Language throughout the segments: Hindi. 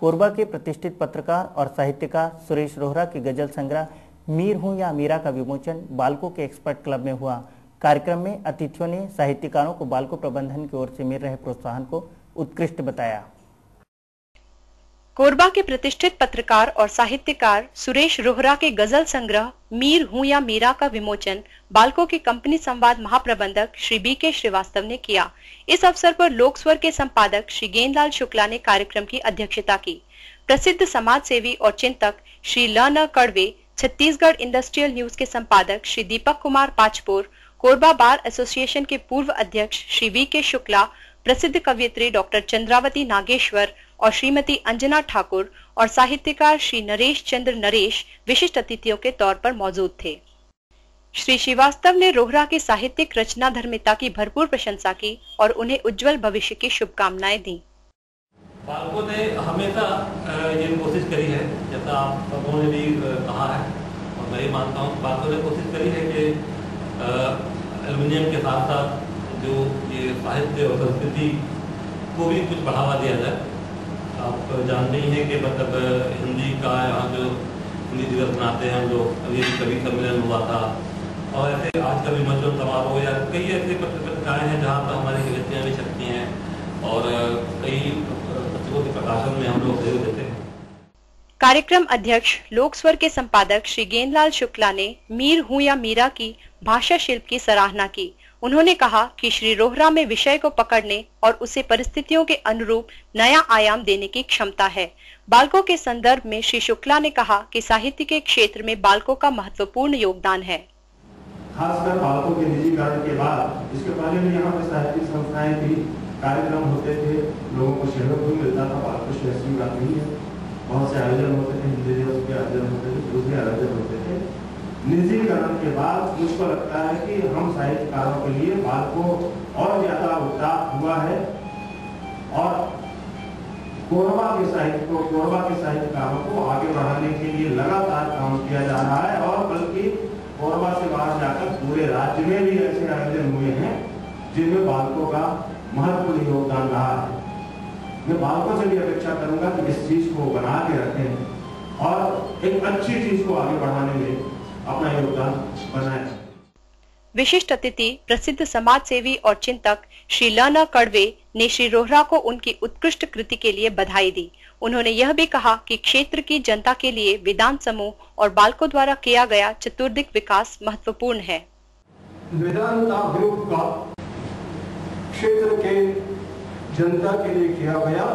कोरबा के प्रतिष्ठित पत्रकार और साहित्यकार सुरेश रोहरा की गजल संग्रह मीर हूं या मीरा का विमोचन बाल्को के एक्सपर्ट क्लब में हुआ। कार्यक्रम में अतिथियों ने साहित्यकारों को बाल्को प्रबंधन की ओर से मिल रहे प्रोत्साहन को उत्कृष्ट बताया। कोरबा के प्रतिष्ठित पत्रकार और साहित्यकार सुरेश रोहरा के गजल संग्रह मीर हूं या मीरा का विमोचन बाल्को के कंपनी संवाद महाप्रबंधक श्री बी.के. श्रीवास्तव ने किया। इस अवसर पर लोक स्वर के संपादक श्री गेंदलाल शुक्ला ने कार्यक्रम की अध्यक्षता की। प्रसिद्ध समाज सेवी और चिंतक श्री ल.न. कड़वे, छत्तीसगढ़ इंडस्ट्रियल न्यूज के संपादक श्री दीपक कुमार पाचपोर, कोरबा बार एसोसिएशन के पूर्व अध्यक्ष श्री वी.के. शुक्ला, प्रसिद्ध कवयित्री डॉक्टर चंद्रावती नागेश्वर और श्रीमती अंजना ठाकुर और साहित्यकार श्री नरेश चंद्र नरेश विशिष्ट अतिथियों के तौर पर मौजूद थे। श्री श्रीवास्तव ने रोहरा की साहित्यिक रचना धर्मिता की भरपूर प्रशंसा की और उन्हें उज्जवल भविष्य की शुभकामनाएं दी। बाल्को ने हमेशा ये कोशिश करी है, जैसा आप लोगों ने भी कहा है और मैं ये मानता हूँ, बाल्को ने कोशिश करी है कि एल्युमिनियम के साथ साथ जो ये साहित्य और संस्कृति को भी कुछ बढ़ावा दिया जाए। आप जानते ही हैं कि मतलब हिंदी का यहाँ जो हिंदी दिवस मनाते हैं, जो अभी कवि सम्मेलन हुआ था और ऐसे आज का विमोचन समारोह या कई ऐसे पत्रिकाएँ हैं जहाँ पर हमारी कविताएँ भी छपती हैं और कई पुस्तकों के प्रकाशन में हम लोग सहयोग देते हैं। कार्यक्रम अध्यक्ष लोक स्वर के संपादक श्री गेंदलाल शुक्ला ने मीर हूं या मीरा की भाषा शिल्प की सराहना की। उन्होंने कहा कि श्री रोहरा में विषय को पकड़ने और उसे परिस्थितियों के अनुरूप नया आयाम देने की क्षमता है। बाल्को के संदर्भ में श्री शुक्ला ने कहा कि साहित्य के क्षेत्र में बाल्को का महत्वपूर्ण योगदान है। खासकर बाल्को के निजीकरण के बाद इसके पहले भी यहाँ पे साहित्यिक संस्थाएं थी, कार्यक्रम होते थे, लोगों को सहयोग भी मिलता था। बाल्को से ऐसी बात नहीं है, बहुत से आयोजन होते थे, हिंदी दिवस के आयोजन होते थे, दूसरे आयोजन होते थे। निजीकरण के बाद मुझको लगता है कि हम साहित्यकारों के लिए बाल्को और ज्यादा उत्साह हुआ है और कोरबा के साहित्यकारों को आगे बढ़ाने के लिए लगातार काम किया जा रहा है और बल्कि कोरबा से बाहर जाकर पूरे राज्य में भी ऐसे आयोजन हुए हैं जिनमें बाल्को का महत्वपूर्ण योगदान रहा है। मैं बाल्को से भी अपेक्षा करूंगा कि इस चीज को बना के रखें और एक अच्छी चीज को आगे बढ़ाने में अपना योगदान बनाएं। विशिष्ट अतिथि प्रसिद्ध समाज सेवी और चिंतक श्री ल.न. कड़वे ने श्री रोहरा को उनकी उत्कृष्ट कृति के लिए बधाई दी। उन्होंने यह भी कहा कि क्षेत्र की जनता के लिए वेदांत समूह और बाल्को द्वारा किया गया चतुर्दिक विकास महत्वपूर्ण है। वेदांता ग्रुप का क्षेत्र के जनता के लिए किया गया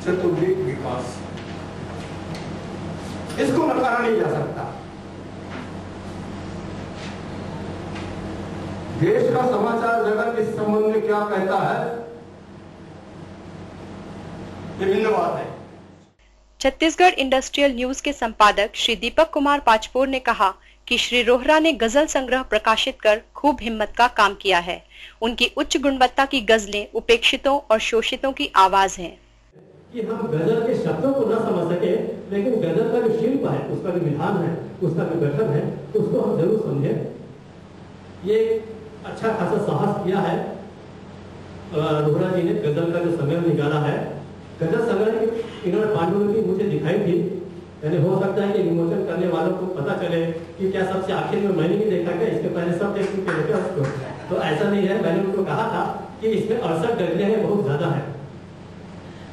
चतुर्दिक विकास, इसको नकारा नहीं जा सकता। देश का समाचार जगत इस संबंध में क्या कहता है, ये भिन्न बात है। छत्तीसगढ़ इंडस्ट्रियल न्यूज के संपादक श्री दीपक कुमार पाचपोर ने कहा कि श्री रोहरा ने गजल संग्रह प्रकाशित कर खूब हिम्मत का काम किया है। उनकी उच्च गुणवत्ता की गजलें उपेक्षितों और शोषितों की आवाज हैं। कि हम गजल के शब्दों को न समझ सके, लेकिन गजल का जो शिल्प है, उसका जो विधान है, उसका जो गठन है, उसको हम जरूर समझें। ये अच्छा खासा साहस किया है रोहरा जी ने, गजल का जो संग्रह निकाला है। गजल संग्रह इन्होंने पांडुलिपि मुझे दिखाई थी, यानी हो सकता है कि विमोचन करने वालों को पता चले कि क्या सबसे आखिर में मैंने नहीं देखा क्या, इसके पहले सब देख चुके हैं उसको। तो ऐसा नहीं है, मैंने उनको कहा था कि इसमें 68 गजलें हैं, बहुत ज्यादा है,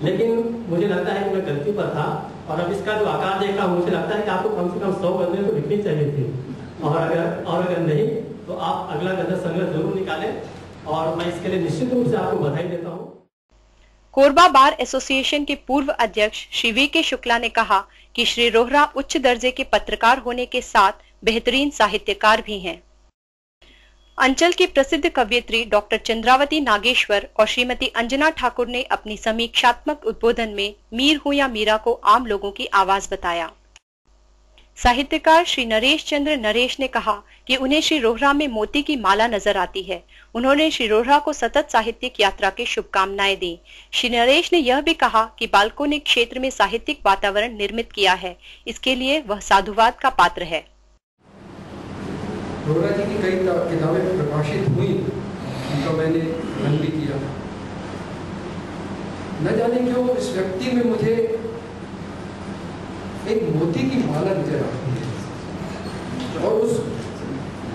लेकिन मुझे लगता है कि मैं गलती पर था और अब इसका जो आकार देखा मुझे लगता है कि आपको कम से कम 100 गजलें तो लिखनी चाहिए थी और अगर नहीं तो आप अगला गजल संग्रह जरूर निकालें और मैं इसके लिए निश्चित रूप से आपको बधाई देता हूँ। कोरबा बार एसोसिएशन के पूर्व अध्यक्ष श्री वी.के. शुक्ला ने कहा कि श्री रोहरा उच्च दर्जे के पत्रकार होने के साथ बेहतरीन साहित्यकार भी हैं। अंचल की प्रसिद्ध कवयित्री डॉक्टर चंद्रावती नागेश्वर और श्रीमती अंजना ठाकुर ने अपनी समीक्षात्मक उद्बोधन में मीर हूं या मीरा को आम लोगों की आवाज बताया। साहित्यकार श्री नरेश चंद्र नरेश ने कहा कि उन्हें श्री रोहरा में मोती की माला नजर आती है। उन्होंने श्री रोहरा को सतत साहित्यिक यात्रा की शुभकामनाएं दी। श्री नरेश ने यह भी कहा कि बाल्को ने क्षेत्र में साहित्यिक वातावरण निर्मित किया है, इसके लिए वह साधुवाद का पात्र है। रोहरा जी की कई किताबें प्रकाशित हुई, उनका मैंने मन भी किया। न जाने क्यों इस व्यक्ति में मुझे एक मोती की माला नजर आती है, और उस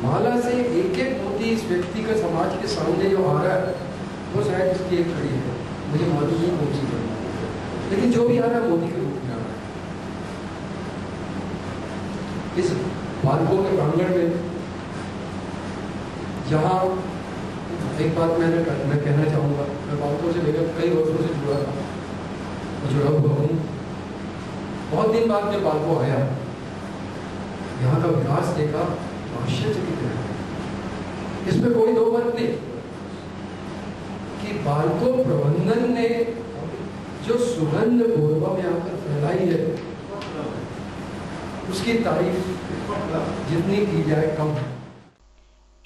माला से एक एक मोती इस व्यक्ति का समाज के सामने जो आ रहा है वो शायद इसकी एक कड़ी है, मुझे मालूम नहीं कौन सी कड़ी, लेकिन जो भी आ रहा है मोती के रूप में आ रहा है। इस बालकों के प्रांगण में जहाँ एक बात मैं कहना चाहूँगा, मैं बालकों से लेकर कई वर्षों से जुड़ा हुआ हूँ। बहुत दिन बाद जब बालकों आया, यहाँ का विकास देखा, आश्चर्यचकित रहा। इसमें कोई दो मत नहीं कि बालकों प्रबंधन ने जो सुगंध गोरबा में आकर फैलाई है, उसकी तारीफ जितनी की जाए कम है।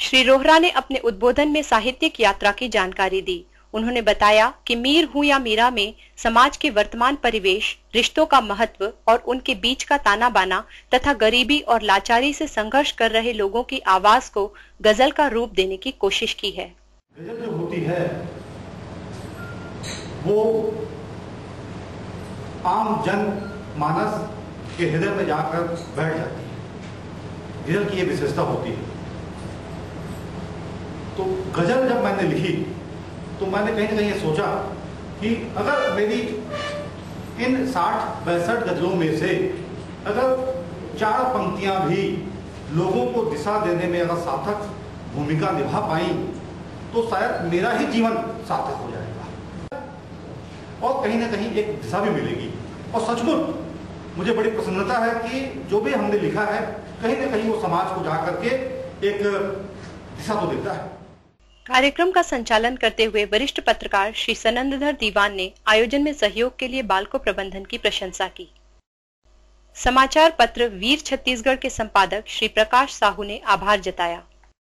श्री रोहरा ने अपने उद्बोधन में साहित्यिक यात्रा की जानकारी दी। उन्होंने बताया कि मीर हूं या मीरा में समाज के वर्तमान परिवेश, रिश्तों का महत्व और उनके बीच का ताना बाना तथा गरीबी और लाचारी से संघर्ष कर रहे लोगों की आवाज को गजल का रूप देने की कोशिश की है। गजल जो होती है वो आम जन मानस के हृदय में जाकर बैठ जाती है। गजल की ये विशेषता होती है। तो गजल जब मैंने लिखी तो मैंने कहीं ना कहीं ये सोचा कि अगर मेरी इन 60-62 गजलों में से अगर 4 पंक्तियां भी लोगों को दिशा देने में अगर सार्थक भूमिका निभा पाई तो शायद मेरा ही जीवन सार्थक हो जाएगा और कहीं ना कहीं एक दिशा भी मिलेगी। और सचमुच मुझे बड़ी प्रसन्नता है कि जो भी हमने लिखा है कहीं ना कहीं वो समाज को जाकर के एक दिशा तो देता है। कार्यक्रम का संचालन करते हुए वरिष्ठ पत्रकार श्री सनंदधर दीवान ने आयोजन में सहयोग के लिए बालको प्रबंधन की प्रशंसा की। समाचार पत्र वीर छत्तीसगढ़ के संपादक श्री प्रकाश साहू ने आभार जताया।